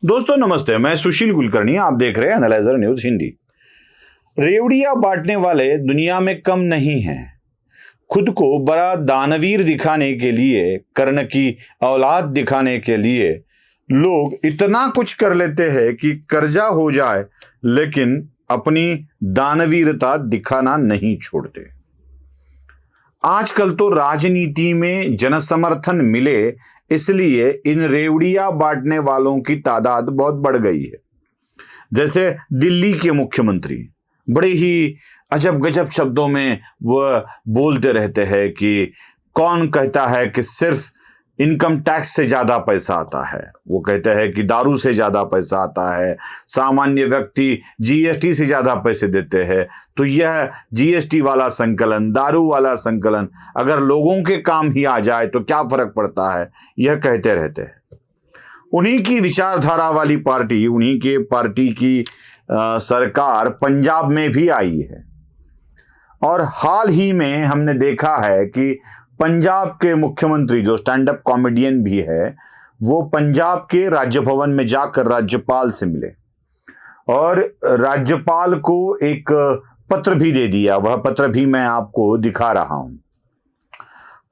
दोस्तों नमस्ते, मैं सुशील कुलकर्णी, आप देख रहे हैं एनालाइजर न्यूज हिंदी। रेवड़ियां बांटने वाले दुनिया में कम नहीं हैं। खुद को बड़ा दानवीर दिखाने के लिए, कर्ण की औलाद दिखाने के लिए लोग इतना कुछ कर लेते हैं कि कर्जा हो जाए, लेकिन अपनी दानवीरता दिखाना नहीं छोड़ते। आजकल तो राजनीति में जनसमर्थन मिले इसलिए इन रेवड़ियां बांटने वालों की तादाद बहुत बढ़ गई है। जैसे दिल्ली के मुख्यमंत्री बड़े ही अजब गजब शब्दों में वह बोलते रहते हैं कि कौन कहता है कि सिर्फ इनकम टैक्स से ज्यादा पैसा आता है। वो कहते हैं कि दारू से ज्यादा पैसा आता है, सामान्य व्यक्ति जीएसटी से ज्यादा पैसे देते हैं। तो यह जीएसटी वाला संकलन, दारू वाला संकलन अगर लोगों के काम ही आ जाए तो क्या फर्क पड़ता है, यह कहते रहते हैं। उन्हीं की विचारधारा वाली पार्टी, उन्हीं के पार्टी की सरकार पंजाब में भी आई है। और हाल ही में हमने देखा है कि पंजाब के मुख्यमंत्री, जो स्टैंड अप कॉमेडियन भी है, वो पंजाब के राज्य भवन में जाकर राज्यपाल से मिले और राज्यपाल को एक पत्र भी दे दिया। वह पत्र भी मैं आपको दिखा रहा हूं।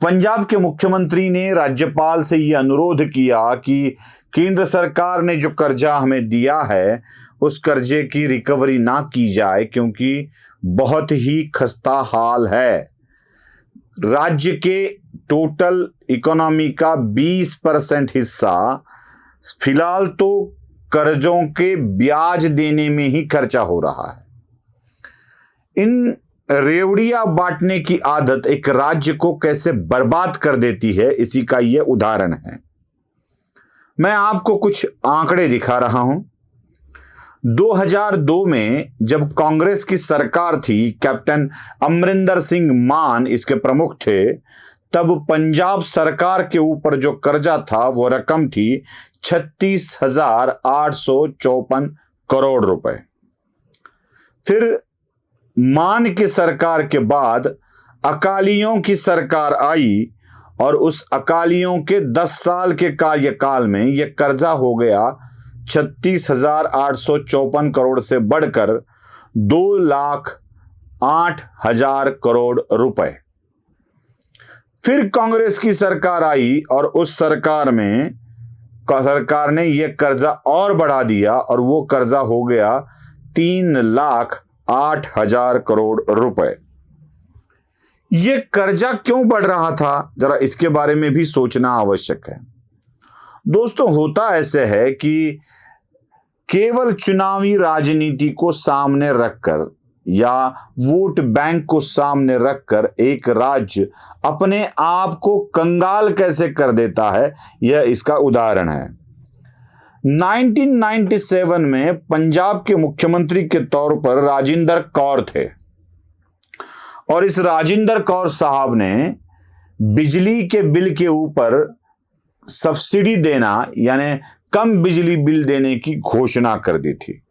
पंजाब के मुख्यमंत्री ने राज्यपाल से यह अनुरोध किया कि केंद्र सरकार ने जो कर्जा हमें दिया है उस कर्जे की रिकवरी ना की जाए, क्योंकि बहुत ही खस्ता हाल है। राज्य के टोटल इकोनॉमी का 20% हिस्सा फिलहाल तो कर्जों के ब्याज देने में ही खर्चा हो रहा है। इन रेवड़ियां बांटने की आदत एक राज्य को कैसे बर्बाद कर देती है, इसी का यह उदाहरण है। मैं आपको कुछ आंकड़े दिखा रहा हूं। 2002 में जब कांग्रेस की सरकार थी, कैप्टन अमरिंदर सिंह मान इसके प्रमुख थे, तब पंजाब सरकार के ऊपर जो कर्जा था वो रकम थी 36,854 करोड़ रुपए। फिर मान की सरकार के बाद अकालियों की सरकार आई और उस अकालियों के 10 साल के कार्यकाल में यह कर्जा हो गया 36,854 करोड़ से बढ़कर 2,08,000 करोड़ रुपए। फिर कांग्रेस की सरकार आई और उस सरकार ने यह कर्जा और बढ़ा दिया और वो कर्जा हो गया 3,08,000 करोड़ रुपए। ये कर्जा क्यों बढ़ रहा था, जरा इसके बारे में भी सोचना आवश्यक है। दोस्तों, होता ऐसे है कि केवल चुनावी राजनीति को सामने रखकर या वोट बैंक को सामने रखकर एक राज्य अपने आप को कंगाल कैसे कर देता है, यह इसका उदाहरण है। 1997 में पंजाब के मुख्यमंत्री के तौर पर राजिंदर कौर थे और इस राजिंदर कौर साहब ने बिजली के बिल के ऊपर सब्सिडी देना, यानी कम बिजली बिल देने की घोषणा कर दी थी।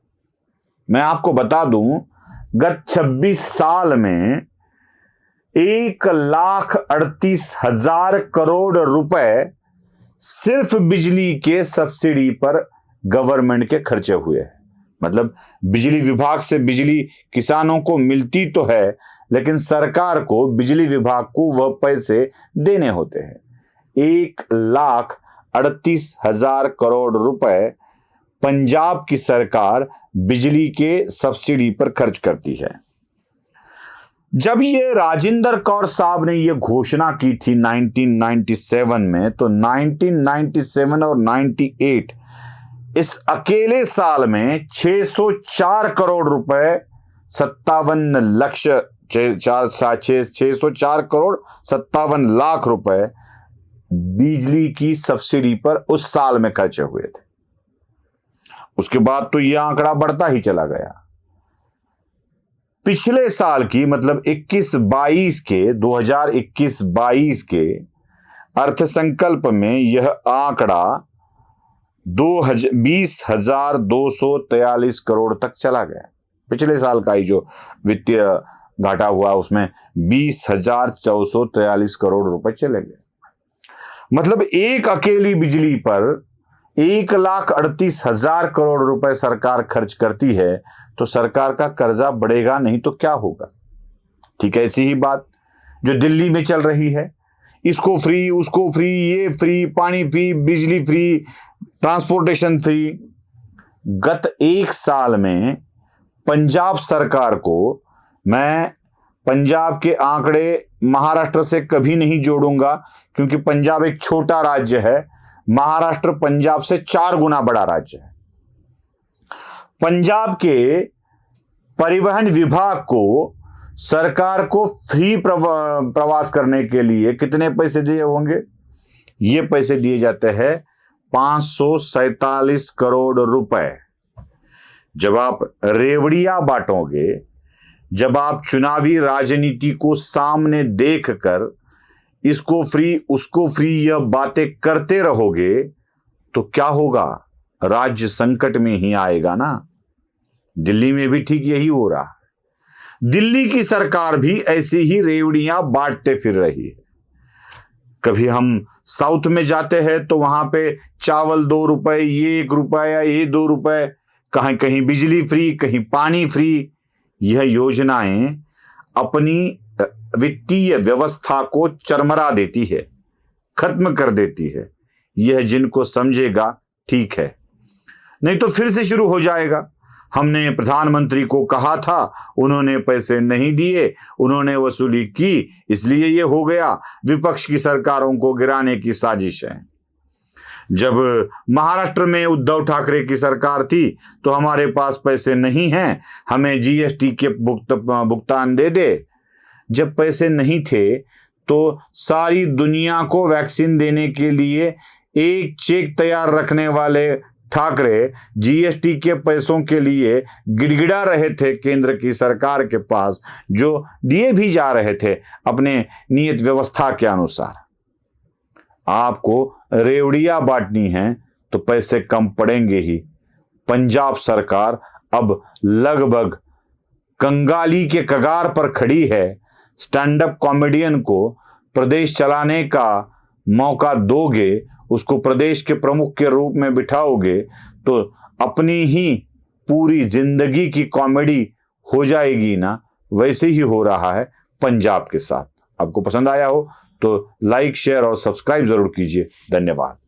मैं आपको बता दूं, गत 26 साल में 1,38,000 करोड़ रुपए सिर्फ बिजली के सब्सिडी पर गवर्नमेंट के खर्चे हुए हैं। मतलब बिजली विभाग से बिजली किसानों को मिलती तो है, लेकिन सरकार को, बिजली विभाग को वह पैसे देने होते हैं। 1,38,000 करोड़ रुपए पंजाब की सरकार बिजली के सब्सिडी पर खर्च करती है। जब ये राजिंदर कौर साहब ने ये घोषणा की थी 1997 में, तो 1997 और 98 इस अकेले साल में 604 करोड़ रुपए 604 करोड़ 57 लाख रुपए बिजली की सब्सिडी पर उस साल में खर्चे हुए थे। उसके बाद तो यह आंकड़ा बढ़ता ही चला गया। पिछले साल की, मतलब 2021-22 के अर्थसंकल्प में यह आंकड़ा 20,243 करोड़ तक चला गया। पिछले साल का ही जो वित्तीय घाटा हुआ उसमें 20,443 करोड़ रुपए चले गए। मतलब एक अकेली बिजली पर 1,38,000 करोड़ रुपए सरकार खर्च करती है तो सरकार का कर्जा बढ़ेगा नहीं तो क्या होगा। ठीक है, ऐसी ही बात जो दिल्ली में चल रही है, इसको फ्री, उसको फ्री, ये फ्री, पानी फ्री, बिजली फ्री, ट्रांसपोर्टेशन फ्री। गत 1 साल में पंजाब सरकार को, मैं पंजाब के आंकड़े महाराष्ट्र से कभी नहीं जोड़ूंगा क्योंकि पंजाब एक छोटा राज्य है, महाराष्ट्र पंजाब से 4 गुना बड़ा राज्य है। पंजाब के परिवहन विभाग को सरकार को फ्री प्रवास करने के लिए कितने पैसे दिए होंगे? ये पैसे दिए जाते हैं 547 करोड़ रुपए। जब आप रेवड़ियां बांटोगे, जब आप चुनावी राजनीति को सामने देखकर इसको फ्री उसको फ्री यह बातें करते रहोगे तो क्या होगा? राज्य संकट में ही आएगा ना। दिल्ली में भी ठीक यही हो रहा है। दिल्ली की सरकार भी ऐसी ही रेवड़ियां बांटते फिर रही है। कभी हम साउथ में जाते हैं तो वहां पे चावल 2 रुपए, ये 1 रुपया, ये 2 रुपए, कहीं कहीं बिजली फ्री, कहीं पानी फ्री। यह योजनाएं अपनी वित्तीय व्यवस्था को चरमरा देती है, खत्म कर देती है। यह जिनको समझेगा ठीक है, नहीं तो फिर से शुरू हो जाएगा। हमने प्रधानमंत्री को कहा था, उन्होंने पैसे नहीं दिए, उन्होंने वसूली की, इसलिए यह हो गया। विपक्ष की सरकारों को गिराने की साजिश है। जब महाराष्ट्र में उद्धव ठाकरे की सरकार थी तो हमारे पास पैसे नहीं हैं, हमें जीएसटी के भुगतान दे दे। जब पैसे नहीं थे तो सारी दुनिया को वैक्सीन देने के लिए एक चेक तैयार रखने वाले ठाकरे जीएसटी के पैसों के लिए गिड़गिड़ा रहे थे केंद्र की सरकार के पास, जो दिए भी जा रहे थे अपने नियत व्यवस्था के अनुसार। आपको रेवड़ियां बांटनी है तो पैसे कम पड़ेंगे ही। पंजाब सरकार अब लगभग कंगाली के कगार पर खड़ी है। स्टैंड अप कॉमेडियन को प्रदेश चलाने का मौका दोगे, उसको प्रदेश के प्रमुख के रूप में बिठाओगे तो अपनी ही पूरी जिंदगी की कॉमेडी हो जाएगी ना। वैसे ही हो रहा है पंजाब के साथ। आपको पसंद आया हो तो लाइक, शेयर और सब्सक्राइब जरूर कीजिए। धन्यवाद।